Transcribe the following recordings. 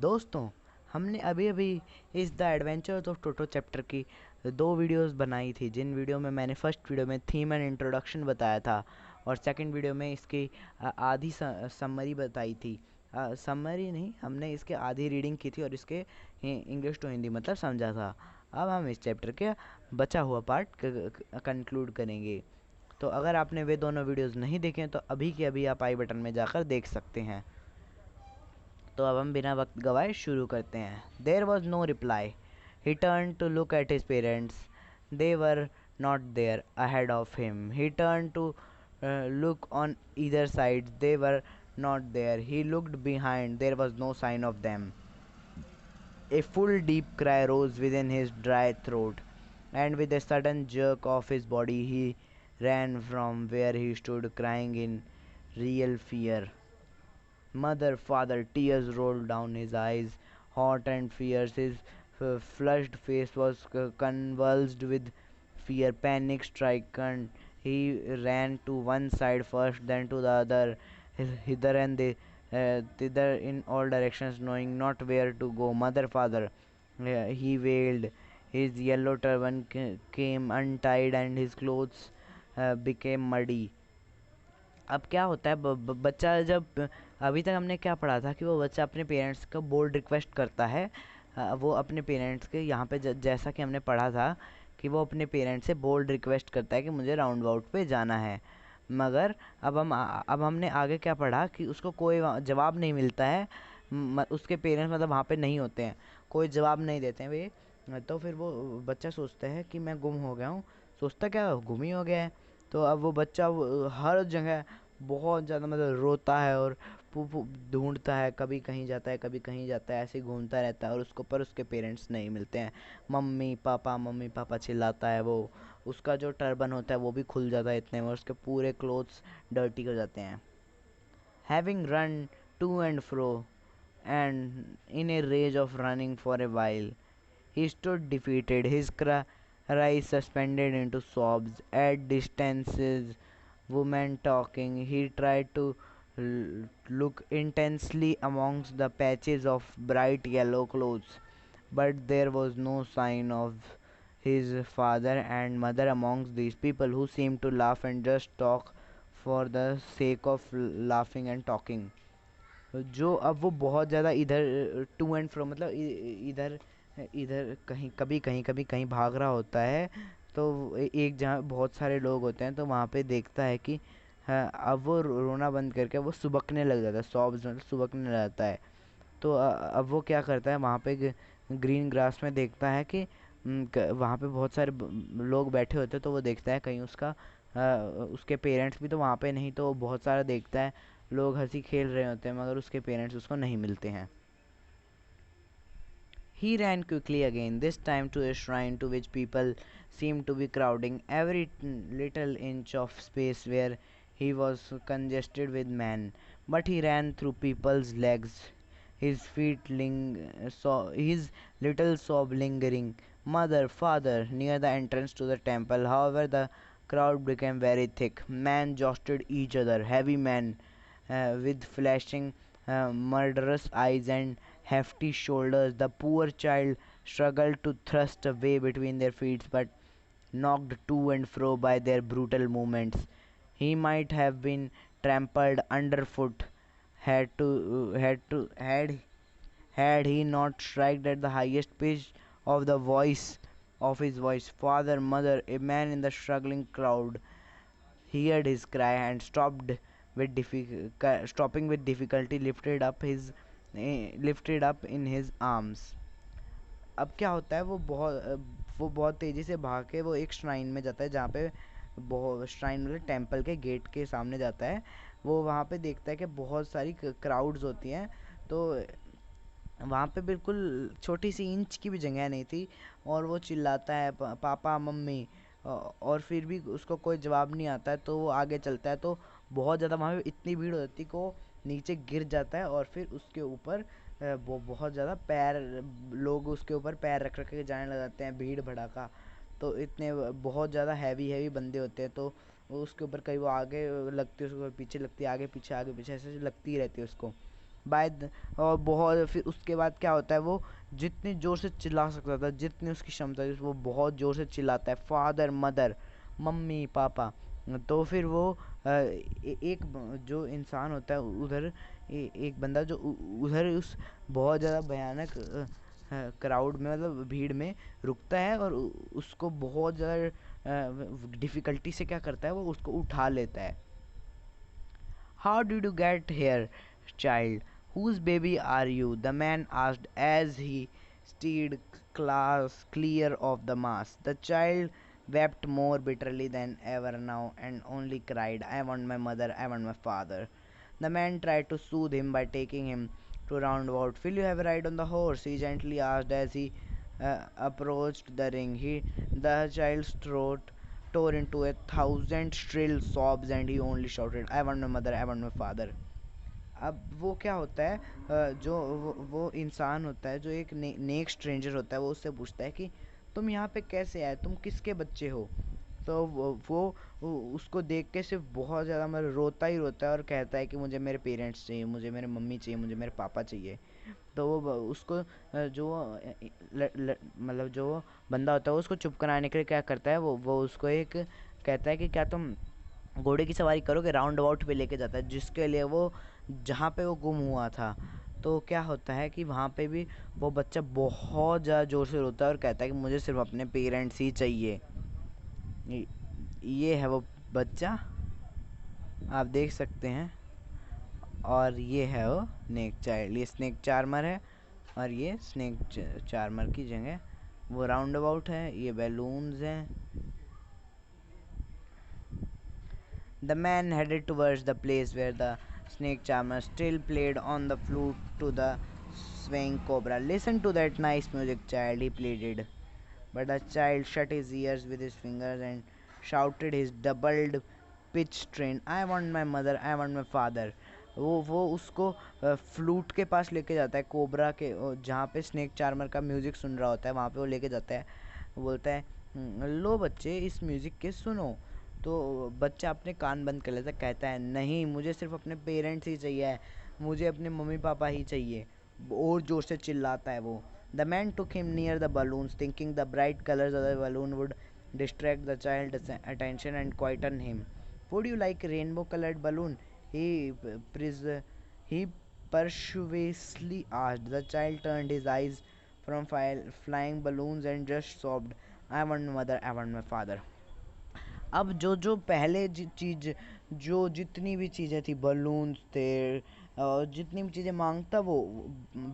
दोस्तों, हमने अभी अभी इस the adventures of Toto chapter की 2 वीडियोस बनाई थी, जिन वीडियो में मैंने फर्स्ट वीडियो में थीम एंड इंट्रोडक्शन बताया था और सेकंड वीडियो में इसकी आधी समरी बताई थी। समरी नहीं, हमने इसके आधी रीडिंग की थी और इसके इंग्लिश टू हिंदी मतलब समझा था। अब हम इस चैप्टर के बचा हुआ पार्ट कंक्लूड करेंगे। तो अगर आपने वे दोनों वीडियोस नहीं देखे तो अभी के अभी आप आई बटन में जाकर देख सकते हैं। तो अब हम बिना वक्त गवाए शुरू करते हैं। There was no reply. He turn to look at his parents. They were not there ahead of him. He turn to look on either side. They were not there. He looked behind. There was no sign of them. A full deep cry rose within his dry throat, and with a sudden jerk of his body he ran from where he stood, crying in real fear. Mother, father, tears rolled down his eyes, hot and fierce. His flushed face was convulsed with fear. Panic stricken, he ran to one side first, then to the other, hither and thither in all directions, knowing not where to go. Mother, father, he wailed. His yellow turban came untied, and his clothes became muddy. अब क्या होता है, बच्चा जब अभी तक हमने क्या पढ़ा था कि वो बच्चा अपने पेरेंट्स को बोल्ड रिक्वेस्ट करता है। वो अपने पेरेंट्स के यहाँ पे जैसा कि हमने पढ़ा था कि वो अपने पेरेंट्स से बोल्ड रिक्वेस्ट करता है कि मुझे राउंड अबाउट पे जाना है। मगर अब हमने आगे क्या पढ़ा कि उसको कोई जवाब नहीं मिलता है। उसके पेरेंट्स मतलब वहाँ पे नहीं होते हैं, कोई जवाब नहीं देते हैं वे। तो फिर वो बच्चा सोचता है कि मैं गुम हो गया हूँ। सोचता क्या, गुम ही हो गया है। तो अब वो बच्चा हर जगह बहुत ज़्यादा मतलब रोता है और ढूंढता है, कभी कहीं जाता है कभी कहीं जाता है, ऐसे ही घूमता रहता है और उसको पर उसके पेरेंट्स नहीं मिलते हैं। मम्मी पापा चिल्लाता है वो। उसका जो टर्बन होता है वो भी खुल जाता है इतने में, उसके पूरे क्लोथ्स डर्टी हो जाते हैं। Having run to and fro and in a rage of running for a while, he stood defeated, his cries suspended into sobs. At distances, women talking. He tried to look intensely amongst the patches of bright yellow clothes, but there was no sign of his father and mother amongst these people who seemed to laugh and just talk for the sake of laughing and talking. जो अब वो बहुत ज़्यादा इधर to and फ्रो मतलब इधर इधर कहीं कभी कहीं भाग रहा होता है। तो एक जहाँ बहुत सारे लोग होते हैं तो वहाँ पे देखता है कि हाँ, अब वो रोना बंद करके वो सुबकने लग जाता है, सॉब्स मतलब सुबकने लग जाता है। तो अब वो क्या करता है, वहाँ पे ग्रीन ग्रास में देखता है कि वहाँ पे बहुत सारे लोग बैठे होते हैं। तो वो देखता है कहीं उसके पेरेंट्स भी तो वहाँ पे नहीं, तो वो बहुत सारा देखता है, लोग हंसी खेल रहे होते हैं मगर उसके पेरेंट्स उसको नहीं मिलते हैं। He ran quickly again, this time to a shrine to which people seemed to be crowding. Every little inch of space where he was congested with men, but he ran through people's legs, his little sob lingering. Mother, father, near the entrance to the temple. However, the crowd became very thick. Men jostled each other, heavy men with flashing, murderous eyes and hefty shoulders. The poor child struggled to thrust a way between their feet, but knocked to and fro by their brutal movements. He might have been trampled underfoot had he not striked at the highest pitch of the voice of his voice. Father, mother, a man in the struggling crowd heard his cry and stopping with difficulty, lifted up in his arms. अब क्या होता है, वो बहुत तेज़ी से भाग के वो एक श्राइन में जाता है, जहाँ पे बहुत श्राइन मतलब टेंपल के गेट के सामने जाता है। वो वहाँ पे देखता है कि बहुत सारी क्राउड्स होती हैं। तो वहाँ पे बिल्कुल छोटी सी इंच की भी जगह नहीं थी और वो चिल्लाता है पापा मम्मी, और फिर भी उसको कोई जवाब नहीं आता है। तो वो आगे चलता है तो बहुत ज़्यादा वहाँ पे इतनी भीड़ होती है कि वो नीचे गिर जाता है और फिर उसके ऊपर वो बहुत ज़्यादा लोग उसके ऊपर पैर रख रख के जाने लग जाते हैं, भीड़ भड़ाका। तो इतने बहुत ज़्यादा हैवी बंदे होते हैं। तो वो उसके ऊपर कहीं वो आगे लगती है, उसको पीछे लगती है, आगे पीछे ऐसे लगती रहती है उसको। बाय और बहुत फिर उसके बाद क्या होता है, वो जितनी ज़ोर से चिल्ला सकता था, जितनी उसकी क्षमता थी, वो बहुत ज़ोर से चिल्लाता है, फादर मदर मम्मी पापा। तो फिर वो एक जो इंसान होता है उधर, एक बंदा जो उधर उस बहुत ज़्यादा भयानक क्राउड में, मतलब भीड़ में रुकता है और उसको बहुत ज़्यादा डिफ़िकल्टी से क्या करता है, वो उसको उठा लेता है। How did you get here, child? Whose baby are you? The man asked as he steered class clear of the mass. The child wept more bitterly than ever now and only cried, I want my mother, I want my father. The man tried to soothe him by taking him to roundabout. Will you have a ride on the horse? He gently asked as he approached the ring. The child's throat tore into 1,000 shrill sobs and he only shouted, I want my mother, I want my father. अब वो क्या होता है, जो वो इंसान होता है, जो एक नेक स्ट्रेंजर होता है, वो उससे पूछता है कि तुम यहाँ पे कैसे आए, तुम किसके बच्चे हो। तो वो उसको देख के सिर्फ बहुत ज़्यादा मतलब रोता ही रोता है और कहता है कि मुझे मेरे पेरेंट्स चाहिए, मुझे मेरे मम्मी चाहिए, मुझे मेरे पापा चाहिए। तो वो उसको जो मतलब जो बंदा होता है, वो उसको चुप कराने के लिए क्या करता है, वो उसको एक कहता है कि क्या तुम घोड़े की सवारी करोगे, राउंड अबाउट पे लेके जाता है, जिसके लिए वो जहाँ पे वो गुम हुआ था। तो क्या होता है कि वहाँ पे भी वो बच्चा बहुत ज़्यादा ज़ोर से रोता है और कहता है कि मुझे सिर्फ अपने पेरेंट्स ही चाहिए। ये है वो बच्चा, आप देख सकते हैं। और ये है वो स्नेक चाइल्ड, ये स्नेक चार्मर है और ये स्नेक चार्मर की जगह वो राउंड अबाउट है, ये बैलून्स हैं। The man headed towards the place where the snake charmer still played on the flute to the swaying cobra. Listen to that nice music, child, he pleaded. But the child shut his ears with his fingers and shouted his doubled pitch strain, I want my mother, I want my father. वो उसको flute के पास लेके जाता है, cobra के जहाँ पे snake charmer का म्यूज़िक सुन रहा होता है, वहाँ पे वो लेके जाता है। बोलता है, लो बच्चे इस म्यूज़िक के सुनो। तो बच्चा अपने कान बंद कर लेता है, कहता है नहीं, मुझे सिर्फ अपने पेरेंट्स ही चाहिए, मुझे अपने मम्मी पापा ही चाहिए। और ज़ोर से चिल्लाता है वो। The man took him near the balloons, thinking the bright colors of the balloon would distract the child's attention and quieten him. Would you like a rainbow-colored balloon? He persuasively asked. The child turned his eyes from flying balloons and just sobbed, I want my mother, I want my father. अब जो जो पहले चीज़, जो जितनी भी चीज़ें थी, balloons थे और जितनी भी चीज़ें मांगता वो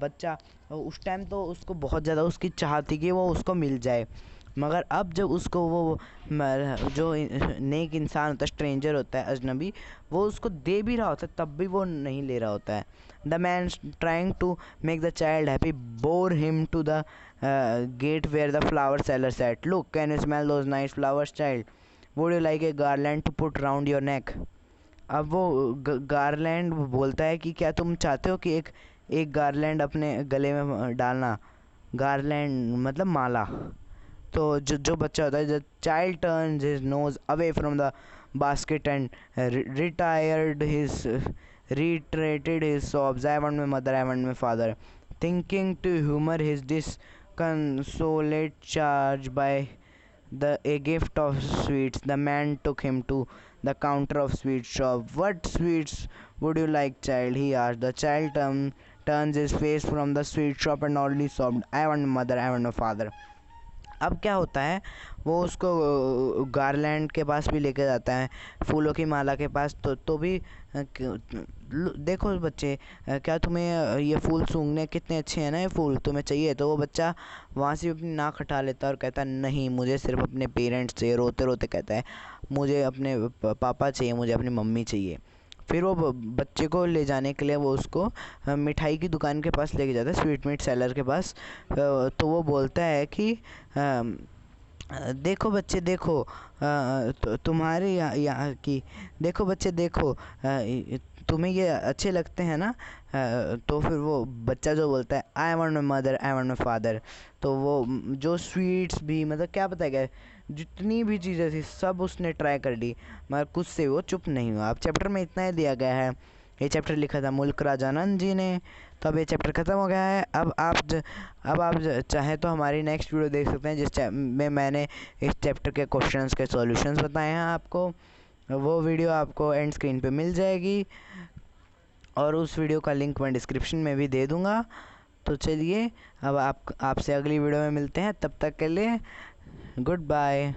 बच्चा, उस टाइम तो उसको बहुत ज़्यादा उसकी चाह थी कि वो उसको मिल जाए। मगर अब जब उसको वो जो नेक इंसान होता है, स्ट्रेंजर होता है, अजनबी, वो उसको दे भी रहा होता है, तब भी वो नहीं ले रहा होता है। The man trying to make the child happy bore him to the gate where the flower seller sat, look can you smell those nice flowers child, would you like a garland to put round your neck. अब वो garland बोलता है कि क्या तुम चाहते हो कि एक गार्लैंड अपने गले में डालना, गार्लैंड मतलब माला। तो जो बच्चा होता है, the child turns his nose away from the basket and reiterated his sobs, I want my mother, I want my father. Thinking to humor his disconsolate charge by a gift of sweets, the man took him to the counter of sweet shop. What sweets would you like, child? He asked. The child turns his face from the sweet shop and only sobbed, I want my mother, I want my father. अब क्या होता है, वो उसको garland के पास भी लेके जाता है, फूलों की माला के पास। तो भी देखो बच्चे, क्या तुम्हें ये फूल सूंघने कितने अच्छे हैं ना, ये फूल तुम्हें चाहिए? तो वो बच्चा वहाँ से अपनी नाक हटा लेता है और कहता है नहीं, मुझे सिर्फ अपने पेरेंट्स चाहिए। रोते रोते कहता है मुझे अपने पापा चाहिए, मुझे अपनी मम्मी चाहिए। फिर वो बच्चे को ले जाने के लिए वो उसको मिठाई की दुकान के पास लेके जाता है, स्वीट मीट सेलर के पास। तो वो बोलता है कि देखो बच्चे देखो, तुम्हारे यहाँ की, देखो बच्चे देखो, तुम्हें ये अच्छे लगते हैं ना। तो फिर वो बच्चा जो बोलता है I want my mother, I want my father. तो वो जो स्वीट्स भी, मतलब क्या बताएगा, जितनी भी चीज़ें थी सब उसने ट्राई कर ली, मगर कुछ से वो चुप नहीं हुआ। अब चैप्टर में इतना ही दिया गया है। ये चैप्टर लिखा था मुल्क राजानंद जी ने। तो अब ये चैप्टर ख़त्म हो गया है। अब आप चाहे तो हमारी नेक्स्ट वीडियो देख सकते हैं जिस में मैंने इस चैप्टर के क्वेश्चंस के सॉल्यूशंस बताए हैं आपको। वो वीडियो आपको एंड स्क्रीन पे मिल जाएगी और उस वीडियो का लिंक मैं डिस्क्रिप्शन में भी दे दूँगा। तो चलिए अब आपसे अगली वीडियो में मिलते हैं, तब तक के लिए गुड बाय।